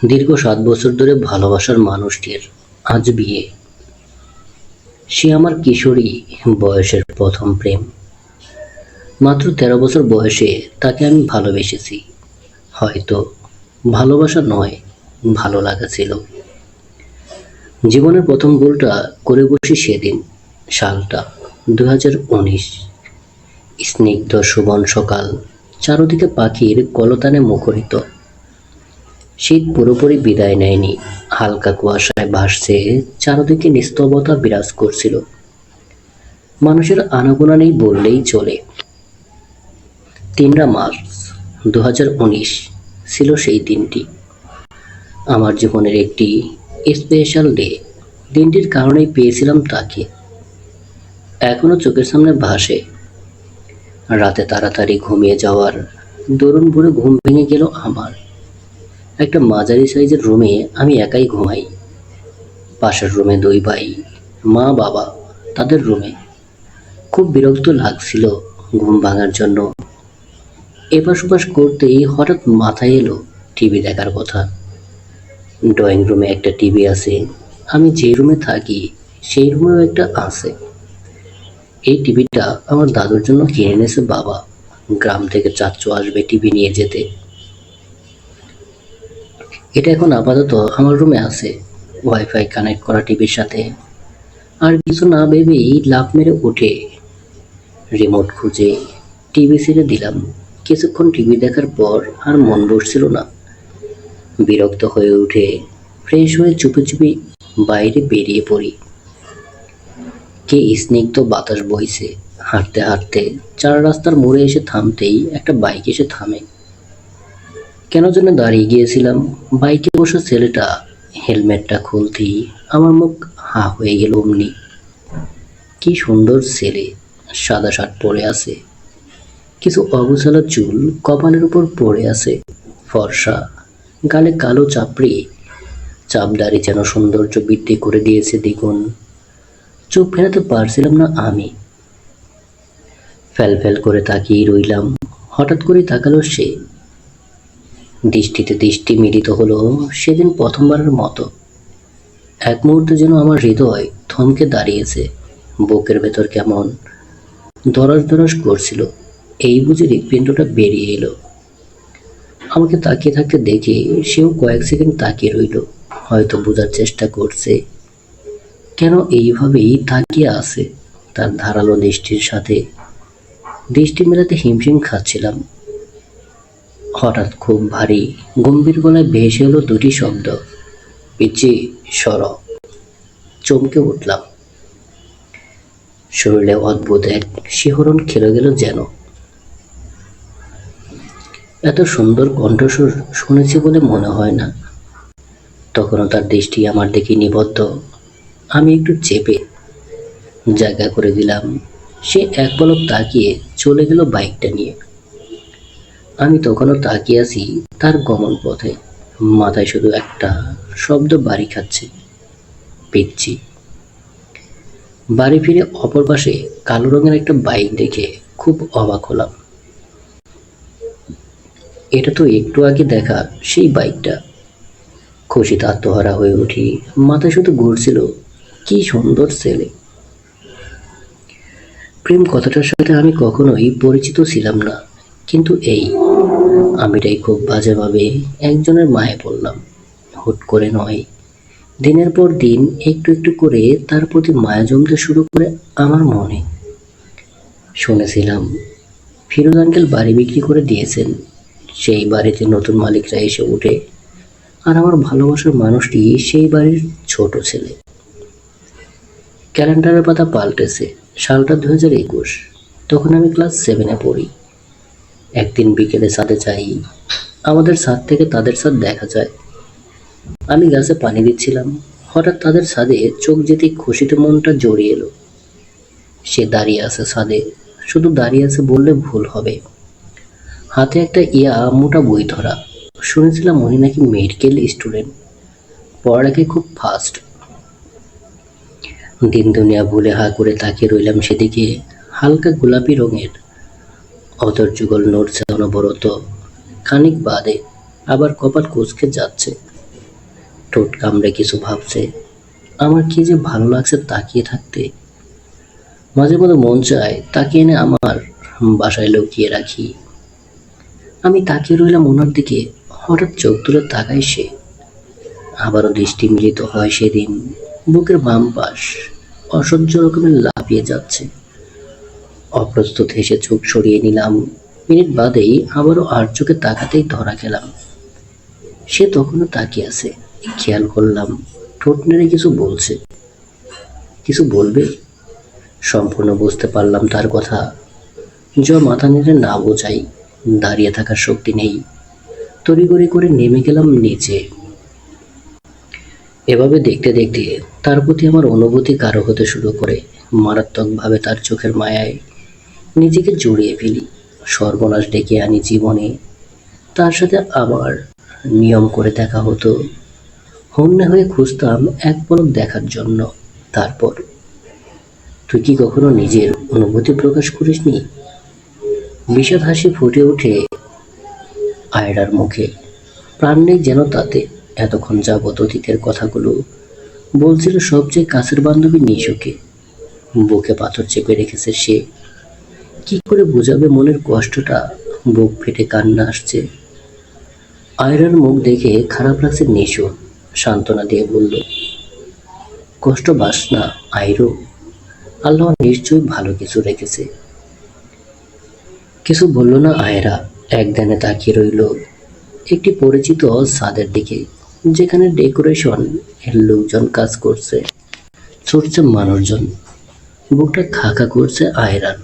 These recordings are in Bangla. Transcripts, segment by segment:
দীর্ঘ ৭ বছর ধরে ভালোবাসার মানুষটির আজ বিয়ে। সে আমার কিশোরী বয়সের প্রথম প্রেম। মাত্র ১৩ বছর বয়সে তাকে আমি ভালোবেসেছি। হয়তো ভালোবাসা নয়, ভালো লাগা ছিল। জীবনের প্রথম ভুলটা করে বসি সেদিন। সালটা ২০১৯। স্নিগ্ধ সুবন সকাল, চারদিকে পাখির কলতানে মুখরিত। শীত পুরোপুরি বিদায় নেয়নি, হালকা কুয়াশায় ভাসছে, চারদিকে নিস্তব্ধতা বিরাজ করছিল। মানুষের আনাগোনা নেই বললেই চলে। ৩ মার্চ ২০১৯ ছিল সেই দিনটি। আমার জীবনের একটি স্পেশাল ডে। দিনটির কারণেই পেয়েছিলাম তাকে। এখনো চোখের সামনে ভাসে। রাতে তাড়াতাড়ি ঘুমিয়ে যাওয়ার দরুন ভোরে ঘুম ভেঙে গেল আমার। একটা মাঝারি সাইজের রুমে আমি একাই ঘুমাই। পাশের রুমে ২ ভাই, মা বাবা তাদের রুমে। খুব বিরক্ত লাগছিল ঘুম ভাঙার জন্য। এপাশ ওপাশ করতেই হঠাৎ মাথায় এলো টিভি দেখার কথা। ড্রয়িং রুমে একটা টিভি আছে, আমি যে রুমে থাকি সেই রুমেও একটা আছে। এই টিভিটা আমার দাদুর জন্য কিনে এনেছে বাবা। গ্রাম থেকে চাচ্চু আসবে টিভি নিয়ে যেতে। এটা এখন আপাতত আমার রুমে আছে, ওয়াইফাই কানেক্ট করা টিভির সাথে। আর কিছু না ভেবেই লাফ মেরে উঠে রিমোট খুঁজে টিভি ছেড়ে দিলাম। কিছুক্ষণ টিভি দেখার পর আর মন বসছিল না। বিরক্ত হয়ে উঠে ফ্রেশ হয়ে চুপি চুপি বাইরে বেরিয়ে পড়ি। কে স্নিগ্ধ বাতাস বইছে। হাঁটতে হাঁটতে ৪ রাস্তার মোড়ে এসে থামতেই একটা বাইক এসে থামে। কেন যেন দাঁড়িয়ে গিয়েছিলাম। বাইকে বসা ছেলেটা হেলমেটটা খুলতেই আমার মুখ হা হয়ে গেল অমনি। কি সুন্দর ছেলে, সাদা শার্ট পরে আছে, কিছু অগোছালো চুল কপালের উপর পড়ে আছে, ফর্সা, গালে কালো চাপড়ি, চাপদাড়ি যেন সৌন্দর্য বৃদ্ধি করে দিয়েছে দ্বিগুণ। চোখ ফেরাতে পারছিলাম না আমি। ফ্যাল ফ্যাল করে তাকিয়ে রইলাম। হঠাৎ করে তাকালো সে। দৃষ্টিতে দৃষ্টি মিলিত হলো সেদিন প্রথমবারের মতো। এক মুহূর্তে যেন আমার হৃদয় থমকে দাঁড়িয়েছে। বুকের ভেতর কেমন দরজ দরজ করছিল। এই বুঝি হৃৎপিণ্ডটা বেরিয়ে এলো। আমাকে তাকিয়ে থাকতে দেখে সেও কয়েক সেকেন্ড তাকিয়ে রইল। হয়তো বোঝার চেষ্টা করছে কেন এইভাবেই তাকিয়ে আছে। তার ধারালো দৃষ্টির সাথে দৃষ্টি মেলাতে হিমশিম খাচ্ছিলাম। হঠাৎ খুব ভারী গম্ভীর গলায় ভেসে এলো দুটি শব্দ, পিচ্চি সর। চমকে উঠলাম। শরীরে অদ্ভুত এক শিহরণ খেলে গেল যেন। এত সুন্দর কণ্ঠস্বর শুনেছি বলে মনে হয় না। তখনও তার দৃষ্টি আমার দিকে নিবদ্ধ। আমি একটু চেপে জায়গা করে দিলাম। সে এক পলক তাকিয়ে চলে গেল বাইকটা নিয়ে। আমি তখনও তাকিয়ে আছি তার গমন পথে। মাথায় শুধু একটা শব্দ বাড়ি খাচ্ছে, পিচ্চি। বাড়ি ফিরে অপর পাশে কালো রঙের একটা বাইক দেখে খুব অবাক হলাম। এটা তো একটু আগে দেখা সেই বাইকটা। খুশিতে আত্মহারা হয়ে উঠি। মাথায় শুধু ঘুরছিল কি সুন্দর ছেলে। প্রেম কথাটার সাথে আমি কখনোই পরিচিত ছিলাম না, কিন্তু এই আমিটাই খুব বাজেভাবে একজনের মায়ে পড়লাম। হুট করে নয়, দিনের পর দিন একটু একটু করে তার প্রতি মায়া জমতে শুরু করে আমার মনে। শুনেছিলাম ফিরোজ আঙ্কেল বাড়ি বিক্রি করে দিয়েছেন। সেই বাড়িতে নতুন মালিকরা এসে উঠে, আর আমার ভালোবাসার মানুষটি সেই বাড়ির ছোট ছেলে। ক্যালেন্ডারের পাতা পাল্টেছে। সালটা ২০২১। তখন আমি ক্লাস 7-এ পড়ি। একদিন বিকেলে ছাদে যাই। আমাদের ছাদ থেকে তাদের ছাদ দেখা যায়। আমি গাছে পানি দিচ্ছিলাম। হঠাৎ তাদের ছাদে চোখ যেতেই খুশিতে মনটা জড়িয়ে এলো। সে দাঁড়িয়ে আছে ছাদে। শুধু দাঁড়িয়ে আছে বললে ভুল হবে। হাতে একটা মোটা বই ধরা। শুনেছিলাম উনি নাকি মেডিকেল স্টুডেন্ট, পড়ালেখায় খুব ফাস্ট। দিন দুনিয়া ভুলে হা করে তাকিয়ে রইলাম সেদিকে। হালকা গোলাপি রঙের অতর যুগল নড়ছে অনবরত। খানিক বাদে আবার কপাল কুঁচকে যাচ্ছে। ঠোঁট কামড়ে কিছু ভাবছে। আমার কি যে ভালো লাগছে তাকিয়ে থাকতে। মাঝে মাঝে মন চায় তাকে এনে আমার বাসায় লুকিয়ে রাখি। আমি তাকিয়ে রইলাম ওনার দিকে। হঠাৎ চোখ তুলে তাকায় সে। আবারও দৃষ্টি মিলিত হয় সেদিন। বুকের বাম পাশ অসহ্য রকমের লাফিয়ে যাচ্ছে। অপ্রস্তুত হেসে চোখ সরিয়ে নিলাম। মিনিট বাদেই আবারও আর চোখে তাকাতেই ধরা খেলাম। সে তখনও তাকিয়ে আছে। খেয়াল করলাম ঠোঁট নেড়ে কিছু বলছে। কিছু বলবে? সম্পূর্ণ বুঝতে পারলাম তার কথা। মাথা নেড়ে না বোঝাই। দাঁড়িয়ে থাকার শক্তি নেই। তড়িঘড়ি করে নেমে গেলাম নিচে। এভাবে দেখতে দেখতে তার প্রতি আমার অনুভূতি গাঢ় হতে শুরু করে। মারাত্মকভাবে তার চোখের মায়ায় নিজেকে জড়িয়ে ফেলি। সর্বনাশ ডেকে আনি জীবনে। তার সাথে আবার নিয়ম করে দেখা হতো। হন্যে হয়ে খুঁজতাম এক পলক দেখার জন্য। তারপর, তুই কি কখনো নিজের অনুভূতি প্রকাশ করিসনি? বিষাদ হাসি ফুটে ওঠে আয়রার মুখে। প্রাণ নেই যেন তাতে। এতক্ষণ যাবৎ অতীতের কথাগুলো বলছিল সবচেয়ে কাছের বান্ধবী নিশুকে। বুকে পাথর চেপে রেখেছে সে। কি করে বোঝাবে মনের কষ্টটা? বুক ফেটে কান্না আসছে। আয়রার মুখ দেখে খারাপ লাগছে নিশু। সান্ত্বনা দিয়ে বলল, কষ্ট পাস না আইরো, আল্লাহ নিশ্চয়ই ভালো কিছু রেখেছে। কিছু বলল না আয়রা। একদানে তাকিয়ে রইল একটি পরিচিত ছাদের দিকে, যেখানে ডেকোরেশন এর লোকজন কাজ করছে। ছুটছে মানুষজন। বুকটা খাকা করছে আয়রার।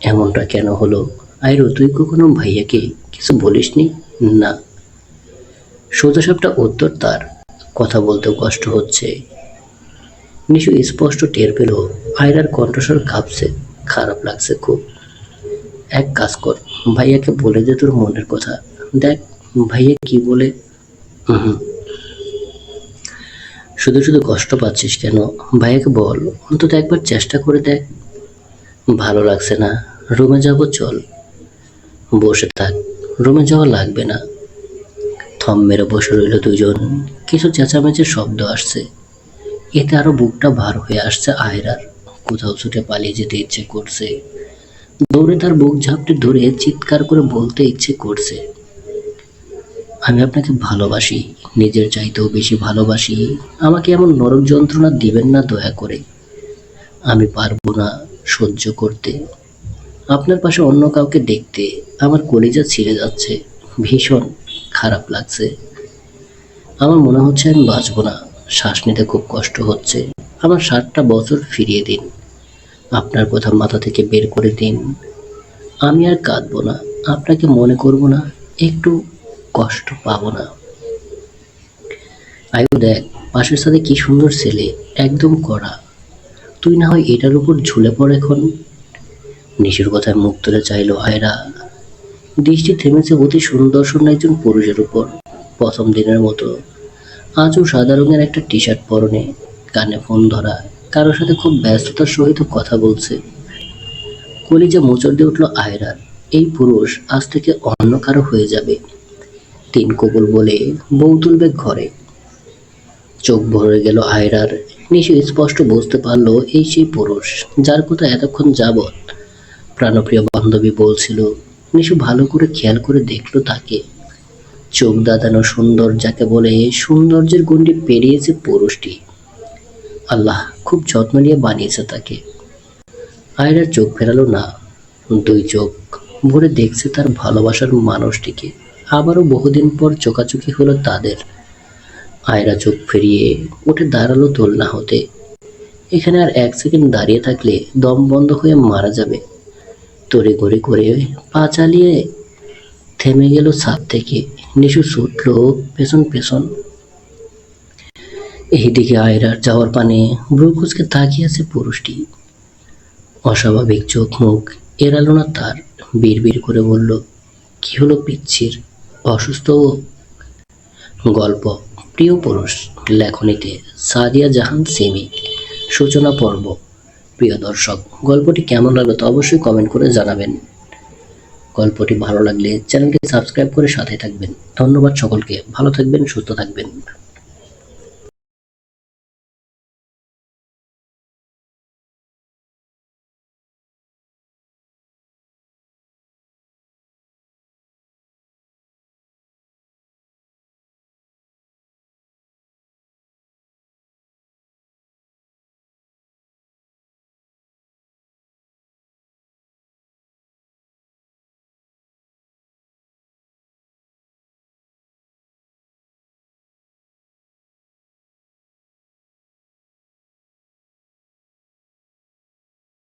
এমনটা কেন হলো? আইরো, তুই কখনো ভাইয়াকে কিছু বলিসনি? না। সোজাসাপটা উত্তর তার। কথা বলতেও কষ্ট হচ্ছে। নিশু স্পষ্ট টের পেল আয়রার কণ্ঠস্বর কাঁপছে। খারাপ লাগছে খুব। এক কাজ কর, ভাইয়াকে বলে দে তোর মনের কথা। দেখ ভাইয়া কি বলে। হুম, শুধু শুধু কষ্ট পাচ্ছিস কেন? ভাইয়াকে বল, অন্তত একবার চেষ্টা করে দেখ। ভালো লাগছে না, রুমে যাব চল। বসে থাক, রুমে যাওয়া লাগবে না। থম মেরে বসে রইল দুজন। কিছু চেঁচামেচির শব্দ আসছে। এতে আরো বুকটা ভার হয়ে আসছে আয়রার। কোথাও ছুটে পালিয়ে যেতে ইচ্ছে করছে। দৌড়ে তার বুক ঝাপটে ধরে চিৎকার করে বলতে ইচ্ছে করছে, আমি আপনাকে ভালোবাসি, নিজের চাইতেও বেশি ভালোবাসি। আমাকে এমন নরক যন্ত্রণা দিবেন না দয়া করে। আমি পারবো না সহ্য করতে। আপনার পাশে অন্য কাউকে দেখতে আমার কলিজা ছিঁড়ে যাচ্ছে। ভীষণ খারাপ লাগছে। আমার মনে হচ্ছে আমি বাঁচবো না। শ্বাস নিতে খুব কষ্ট হচ্ছে। আমার 7টা বছর ফিরিয়ে দিন। আপনার কথা মাথা থেকে বের করে দিন। আমি আর কাঁদবো না, আপনাকে মনে করব না, একটু কষ্ট পাবো না। আয়ু দেখ, পাশের সাথে কি সুন্দর ছেলে, একদম কড়া। তুই না হয় এটার উপর ঝুলে পড় এখন। নিশুর কথায় মুখ তুলে চাইল আয়রা। দৃষ্টি থেমেছে অতি সুদর্শন একজন পুরুষের উপর। প্রথম দিনের মতো। আজও সাদা রঙের একটা টি শার্ট পরনে, কানে ফোন ধরা, কারোর সাথে খুব ব্যস্ততার সহিত কথা বলছে। কলিজা মোচড় দিয়ে উঠল আয়রার। এই পুরুষ আজ থেকে অন্য কারো হয়ে যাবে। 3 কবুল বলে বউ তুলবে ঘরে। চোখ ভরে গেল আয়রার। নিশু স্পষ্ট বুঝতে পারলো এই সেই পুরুষ যার কথা এতক্ষণ যাবৎ প্রাণপ্রিয় বান্ধবী বলছিল। নিশু ভালো করে খেয়াল করে দেখলো তাকে। চোখ দাদানো সুন্দর, যাকে বলে সৌন্দর্যের গণ্ডি পেরিয়েছে পুরুষটি। আল্লাহ খুব যত্ন নিয়ে বানিয়েছে তাকে। আয়রার চোখ ফেরালো না। 2 চোখ ভরে দেখছে তার ভালোবাসার মানুষটিকে। আবারও বহুদিন পর চোখাচোখি হলো তাদের। আয়রা চোখ ফিরিয়ে উঠে দাঁড়ালো দোলনা হতে। এখানে আর 1 সেকেন্ড দাঁড়িয়ে থাকলে দম বন্ধ হয়ে মারা যাবে। তড়িঘড়ি করে পা চালিয়ে থেমে গেল ছাদ থেকে। নিশু ছুটল পেছন পেছন। এইদিকে আয়রার যাওয়ার পানে ভ্রু কুঁচকে তাকিয়ে আছে পুরুষটি। অস্বাভাবিক চোখ মুখ এড়ালো না তার। বিড়বিড় করে বলল, কি হলো পিচ্ছির? অসুস্থ ও? গল্প প্রিয় পুরুষ লেখনীতে সাদিয়া জাহান সিমি। সূচনা পর্ব। প্রিয় দর্শক, গল্পটি কেমন লাগলো তা অবশ্যই কমেন্ট করে জানাবেন। গল্পটি ভালো লাগলে চ্যানেলটি সাবস্ক্রাইব করে সাথে থাকবেন। ধন্যবাদ সকলকে। ভালো থাকবেন, সুস্থ থাকবেন।